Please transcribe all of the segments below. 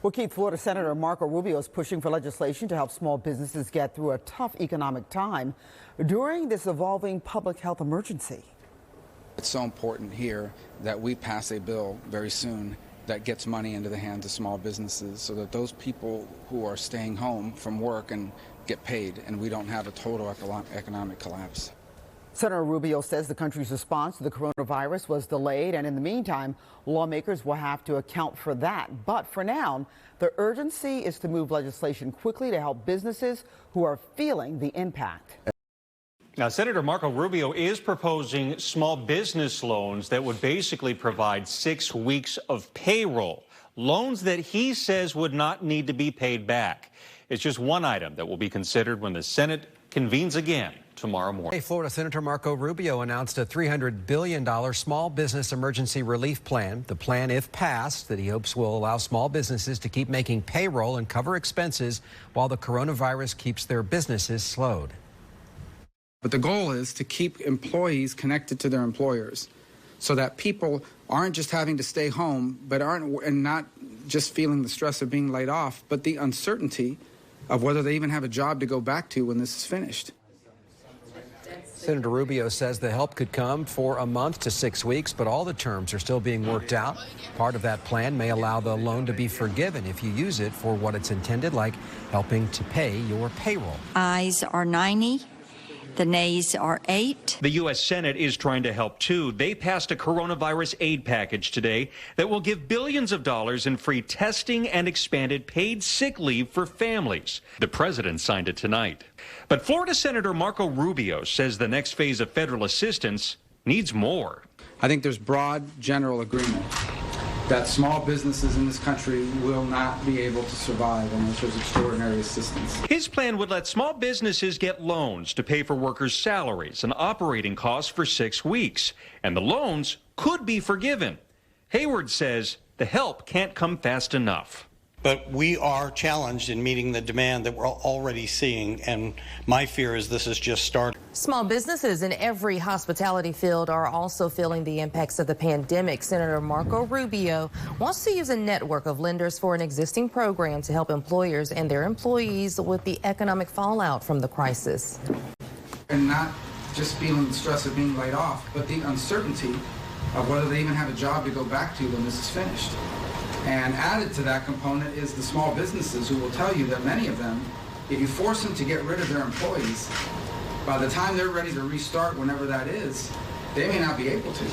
Well, Keith, Florida Senator Marco Rubio is pushing for legislation to help small businesses get through a tough economic time during this evolving public health emergency. It's so important here that we pass a bill very soon that gets money into the hands of small businesses so that those people who are staying home from work and get paid, and we don't have a total economic collapse. Senator Rubio says the country's response to the coronavirus was delayed, and in the meantime, lawmakers will have to account for that. But for now, the urgency is to move legislation quickly to help businesses who are feeling the impact. Now, Senator Marco Rubio is proposing small business loans that would basically provide 6 weeks of payroll, loans that he says would not need to be paid back. It's just one item that will be considered when the Senate convenes again tomorrow morning. Florida Senator Marco Rubio announced a $300 billion small business emergency relief plan. The plan, if passed, that he hopes will allow small businesses to keep making payroll and cover expenses while the coronavirus keeps their businesses slowed. But the goal is to keep employees connected to their employers so that people aren't just having to stay home, and not just feeling the stress of being laid off, but the uncertainty of whether they even have a job to go back to when this is finished. Senator Rubio says the help could come for a month to 6 weeks, but all the terms are still being worked out. Part of that plan may allow the loan to be forgiven if you use it for what it's intended, like helping to pay your payroll. Ayes are 90. The nays are 8. The U.S. Senate is trying to help, too. They passed a coronavirus aid package today that will give billions of dollars in free testing and expanded paid sick leave for families. The president signed it tonight. But Florida Senator Marco Rubio says the next phase of federal assistance needs more. I think there's broad general agreement that small businesses in this country will not be able to survive unless there's extraordinary assistance. His plan would let small businesses get loans to pay for workers' salaries and operating costs for 6 weeks, and the loans could be forgiven. Hayward says the help can't come fast enough. But we are challenged in meeting the demand that we're already seeing, and my fear is this is just starting. Small businesses in every hospitality field are also feeling the impacts of the pandemic. Senator Marco Rubio wants to use a network of lenders for an existing program to help employers and their employees with the economic fallout from the crisis. And not just feeling the stress of being laid off, but the uncertainty of whether they even have a job to go back to when this is finished. And added to that component is the small businesses who will tell you that many of them, if you force them to get rid of their employees, by the time they're ready to restart, whenever that is, they may not be able to.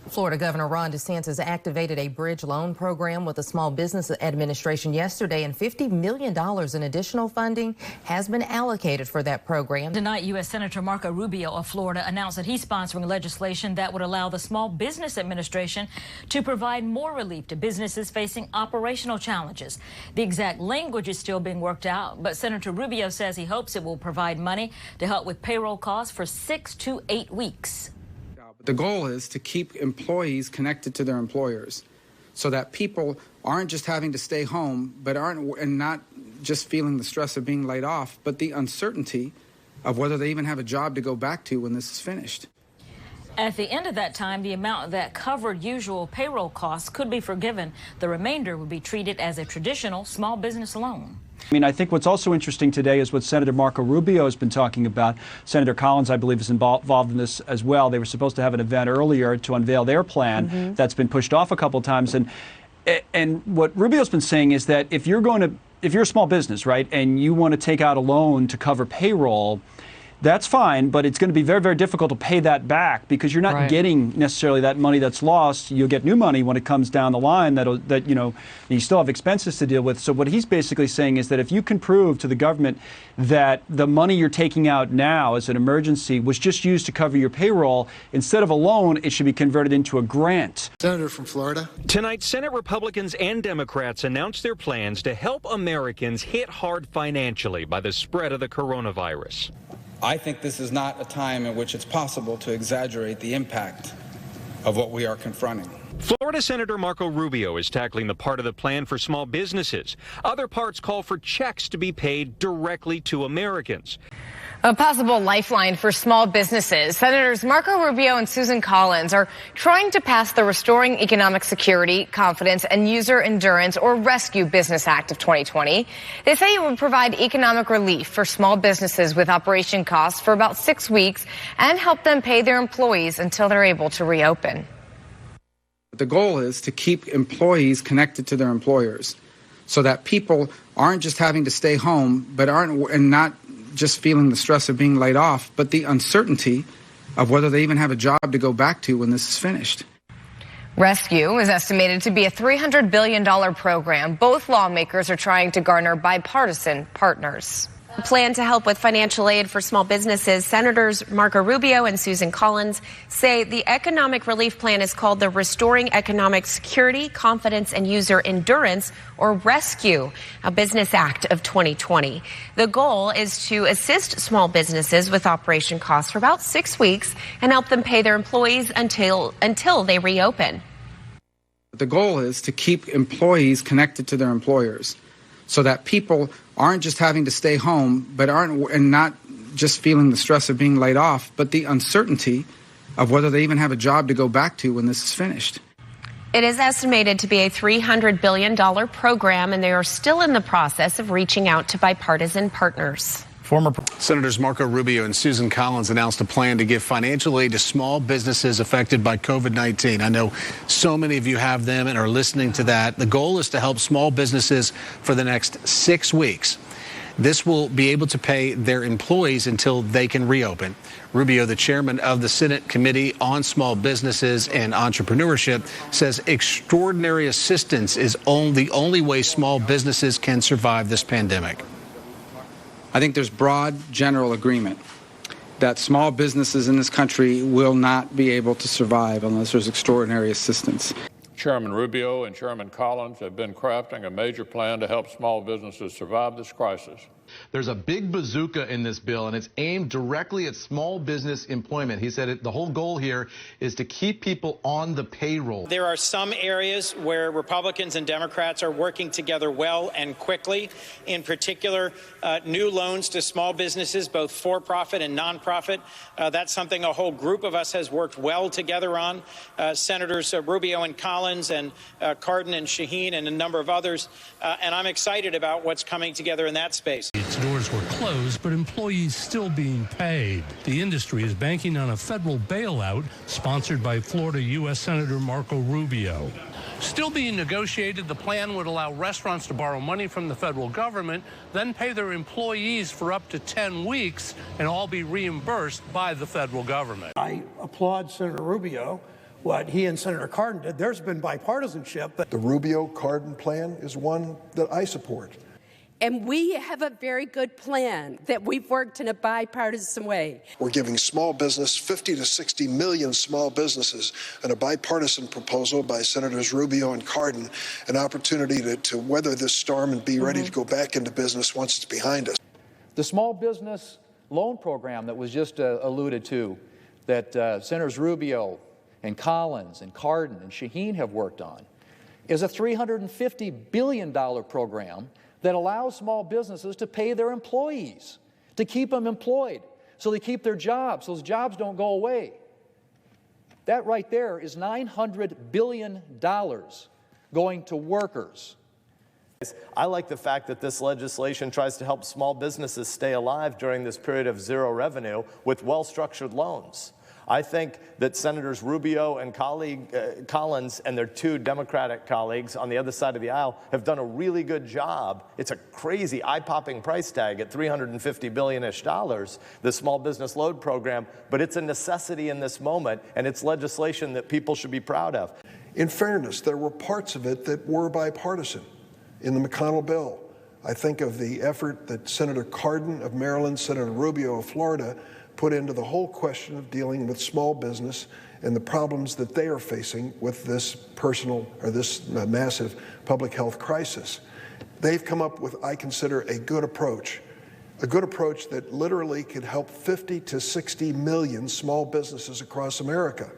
Florida Governor Ron DeSantis activated a bridge loan program with the Small Business Administration yesterday, and $50 million in additional funding has been allocated for that program. Tonight, U.S. Senator Marco Rubio of Florida announced that he's sponsoring legislation that would allow the Small Business Administration to provide more relief to businesses facing operational challenges. The exact language is still being worked out, but Senator Rubio says he hopes it will provide money to help with payroll costs for 6 to 8 weeks. The goal is to keep employees connected to their employers so that people aren't just having to stay home, and not just feeling the stress of being laid off, but the uncertainty of whether they even have a job to go back to when this is finished. At the end of that time, the amount that covered usual payroll costs could be forgiven. The remainder would be treated as a traditional small business loan. I mean, I think what's also interesting today is what Senator Marco Rubio has been talking about. Senator Collins, I believe, is involved in this as well. They were supposed to have an event earlier to unveil their plan. That's been pushed off a couple of times. And what Rubio's been saying is that if you're a small business, right, and you want to take out a loan to cover payroll, that's fine, but it's going to be very, very difficult to pay that back because you're not getting necessarily that money that's lost. You'll get new money when it comes down the line that you still have expenses to deal with. So what he's basically saying is that if you can prove to the government that the money you're taking out now as an emergency was just used to cover your payroll, instead of a loan, it should be converted into a grant. Senator from Florida. Tonight, Senate Republicans and Democrats announced their plans to help Americans hit hard financially by the spread of the coronavirus. I think this is not a time in which it's possible to exaggerate the impact of what we are confronting. Florida Senator Marco Rubio is tackling the part of the plan for small businesses. Other parts call for checks to be paid directly to Americans. A possible lifeline for small businesses. Senators Marco Rubio and Susan Collins are trying to pass the Restoring Economic Security, Confidence, and User Endurance, or Rescue Business Act of 2020. They say it would provide economic relief for small businesses with operation costs for about 6 weeks and help them pay their employees until they're able to reopen. The goal is to keep employees connected to their employers so that people aren't just having to stay home, and not just feeling the stress of being laid off, but the uncertainty of whether they even have a job to go back to when this is finished. Rescue is estimated to be a $300 billion program. Both lawmakers are trying to garner bipartisan partners. A plan to help with financial aid for small businesses. Senators Marco Rubio and Susan Collins say the economic relief plan is called the Restoring Economic Security, Confidence, and User Endurance, or Rescue, a Business Act of 2020. The goal is to assist small businesses with operation costs for about 6 weeks and help them pay their employees until they reopen. The goal is to keep employees connected to their employers so that people aren't just having to stay home, and not just feeling the stress of being laid off, but the uncertainty of whether they even have a job to go back to when this is finished. It is estimated to be a $300 billion program, and they are still in the process of reaching out to bipartisan partners. Senators Marco Rubio and Susan Collins announced a plan to give financial aid to small businesses affected by COVID-19. I know so many of you have them and are listening to that. The goal is to help small businesses for the next 6 weeks. This will be able to pay their employees until they can reopen. Rubio, the chairman of the Senate Committee on Small Businesses and Entrepreneurship, says extraordinary assistance is the only way small businesses can survive this pandemic. I think there's broad general agreement that small businesses in this country will not be able to survive unless there's extraordinary assistance. Chairman Rubio and Chairman Collins have been crafting a major plan to help small businesses survive this crisis. There's a big bazooka in this bill, and it's aimed directly at small business employment. He said the whole goal here is to keep people on the payroll. There are some areas where Republicans and Democrats are working together well and quickly. In particular, new loans to small businesses, both for-profit and nonprofit. That's something a whole group of us has worked well together on. Senators Rubio and Collins and Cardin and Shaheen and a number of others. And I'm excited about what's coming together in that space. Its doors were closed, but employees still being paid. The industry is banking on a federal bailout sponsored by Florida U.S. Senator Marco Rubio. Still being negotiated, the plan would allow restaurants to borrow money from the federal government, then pay their employees for up to 10 weeks, and all be reimbursed by the federal government. I applaud Senator Rubio. What he and Senator Cardin did, there's been bipartisanship. But the Rubio-Cardin plan is one that I support. And we have a very good plan that we've worked in a bipartisan way. We're giving small business, 50 to 60 million small businesses, in a bipartisan proposal by Senators Rubio and Cardin, an opportunity to weather this storm and be ready to go back into business once it's behind us. The small business loan program that was just alluded to, that Senators Rubio and Collins and Cardin and Shaheen have worked on, is a $350 billion program that allows small businesses to pay their employees, to keep them employed, so they keep their jobs, so those jobs don't go away. That right there is $900 billion going to workers. I like the fact that this legislation tries to help small businesses stay alive during this period of zero revenue with well-structured loans. I think that Senators Rubio and Collins and their two Democratic colleagues on the other side of the aisle have done a really good job. It's a crazy, eye-popping price tag at $350 billion-ish, the small business loan program, but it's a necessity in this moment, and it's legislation that people should be proud of. In fairness, there were parts of it that were bipartisan. In the McConnell bill, I think of the effort that Senator Cardin of Maryland, Senator Rubio of Florida, put into the whole question of dealing with small business and the problems that they are facing with this massive public health crisis. They've come up with, I consider, a good approach that literally could help 50 to 60 million small businesses across America.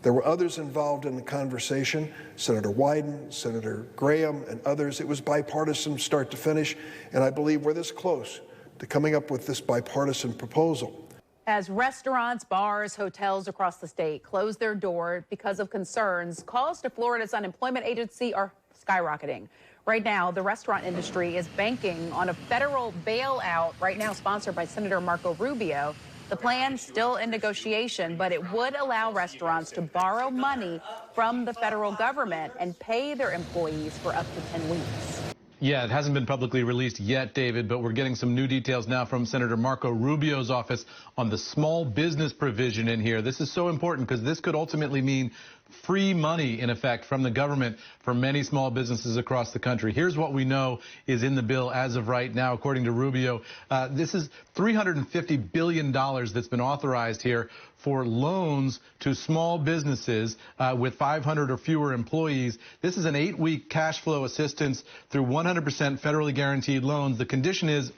There were others involved in the conversation, Senator Wyden, Senator Graham, and others. It was bipartisan start to finish, and I believe we're this close to coming up with this bipartisan proposal. As restaurants, bars, hotels across the state close their door because of concerns, calls to Florida's unemployment agency are skyrocketing. Right now, the restaurant industry is banking on a federal bailout, right now sponsored by Senator Marco Rubio. The plan's still in negotiation, but it would allow restaurants to borrow money from the federal government and pay their employees for up to 10 weeks. Yeah, it hasn't been publicly released yet, David, but we're getting some new details now from Senator Marco Rubio's office on the small business provision in here. This is so important because this could ultimately mean free money, in effect, from the government for many small businesses across the country. Here's what we know is in the bill as of right now, according to Rubio. This is $350 billion that's been authorized here for loans to small businesses with 500 or fewer employees. This is an 8-week cash flow assistance through 100% federally guaranteed loans. The condition is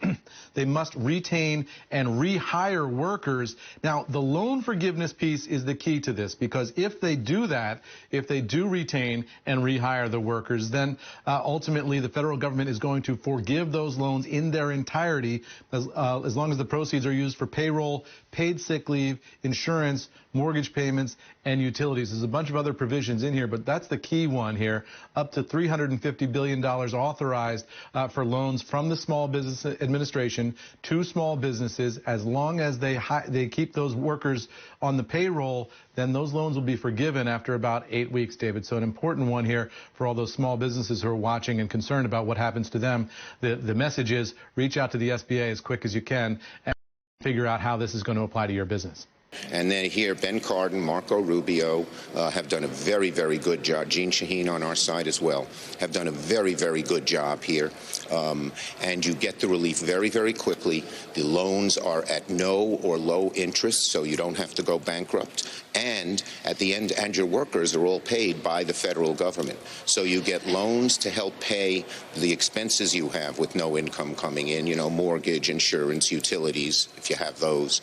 they must retain and rehire workers. Now, the loan forgiveness piece is the key to this, because if they do that, if they do retain and rehire the workers, then ultimately the federal government is going to forgive those loans in their entirety as long as the proceeds are used for payroll, paid sick leave, insurance, mortgage payments, and utilities. There's a bunch of other provisions in here, but that's the key one here. Up to $350 billion authorized for loans from the Small Business Administration to small businesses. As long as they keep those workers on the payroll, then those loans will be forgiven after about 8 weeks, David. So an important one here for all those small businesses who are watching and concerned about what happens to them. The message is reach out to the SBA as quick as you can and figure out how this is going to apply to your business. And then here, Ben Cardin, Marco Rubio have done a very, very good job. Jean Shaheen on our side as well have done a very, very good job here. And you get the relief very, very quickly. The loans are at no or low interest, so you don't have to go bankrupt. And at the end, and your workers are all paid by the federal government. So you get loans to help pay the expenses you have with no income coming in, mortgage, insurance, utilities, if you have those.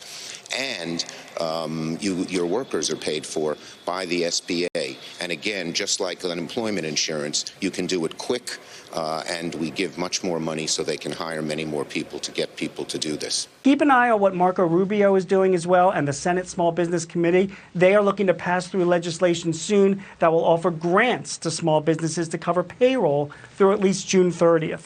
And your workers are paid for by the SBA. And again, just like unemployment insurance, you can do it quick, and we give much more money so they can hire many more people to get people to do this. Keep an eye on what Marco Rubio is doing as well, and the Senate Small Business Committee. They are looking to pass through legislation soon that will offer grants to small businesses to cover payroll through at least June 30th.